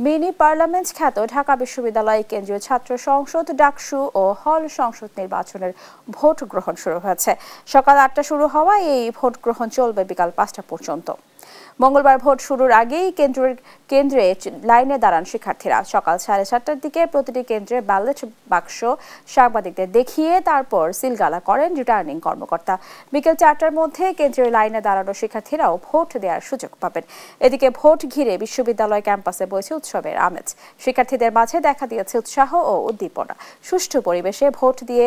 Mini parliament খ্যাত ঢাকা বিশ্ববিদ্যালয় কেন্দ্রীয় ছাত্র সংসদ ডাকসু ও হল সংসদ নির্বাচনের ভোট গ্রহণ শুরু হয়েছে। সকাল ৮টা শুরু হওয়ায় এই ভোট গ্রহণ চলবে বিকাল ৫টা পর্যন্ত। মঙ্গলবার ভোট শুরুর আগেই কেন্দ্রে লাইনে দাঁড়ান শিক্ষার্থীরা। সকাল 7:30টার দিকে প্রতিটি কেন্দ্রে ব্যালট বাক্স সাংবাদিকদের দেখিয়ে তারপর সিলগালা করেন রিটার্নিং কর্মকর্তা। বিকেল 4টার মধ্যে কেন্দ্রের লাইনে দাঁড়ানো শিক্ষার্থীরাও ভোট দেওয়ার সুযোগ পাবেন। এদিকে ভোট ঘিরে বিশ্ববিদ্যালয় ক্যাম্পাসে বইছে উৎসবের আমেজ। শিক্ষার্থীদের মাঝে দেখা দিয়েছে উৎসাহ ও উদ্দীপনা। সুষ্ঠু পরিবেশে ভোট দিয়ে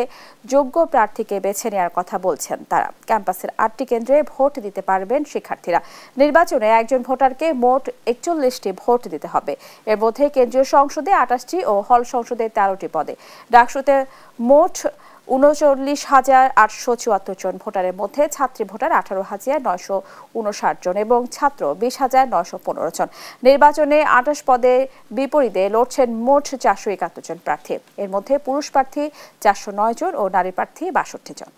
যোগ্য প্রার্থীকে বেছে নেওয়ার কথা বলছেন তারা। ক্যাম্পাসের 8টি কেন্দ্রে ভোট দিতে পারবেন শিক্ষার্থীরা। নির্বাচনে একজন ভোটারকে মোট 41টি ভোট দিতে হবে। এর মধ্যে কেন্দ্রীয় সংসদে 28টি ও হল সংসদে 13টি পদে। ডাকসুতে মোট 39,874 জন ভোটারের মধ্যে ছাত্রী ভোটার 18,959 জন এবং ছাত্র 20,915 জন। নির্বাচনে 28 পদে বিপরীতে লড়ছেন মোট 471 জন প্রার্থী। এর মধ্যে পুরুষ প্রার্থী 409 জন ও নারী প্রার্থী 62 জন।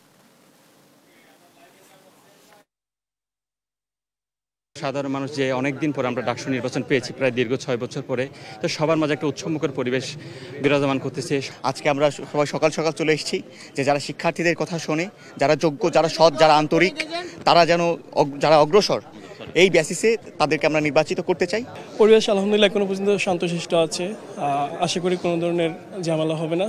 সাধারণ মানুষ যে অনেকদিন পরে আমরা ডাকসু নির্বাচন পেয়েছি, প্রায় দীর্ঘ 6 বছর পরে, তো সবার মাঝে একটা উৎসবমুখর পরিবেশ বিরাজমান করতেছে। আজকে আমরা সবাই সকাল সকাল চলে এসেছি যে যারা শিক্ষার্থীদের কথা শোনে, যারা যোগ্য, যারা সৎ, যারা আন্তরিক, তারা যেন যারা অগ্রসর, এই বেসিসে তাদেরকে আমরা নির্বাচিত করতে চাই। পরিবেশ আলহামদুলিল্লাহ এখনো পর্যন্ত শান্তশিষ্ট আছে। আশা করি কোনো ধরনের ঝামেলা হবে না।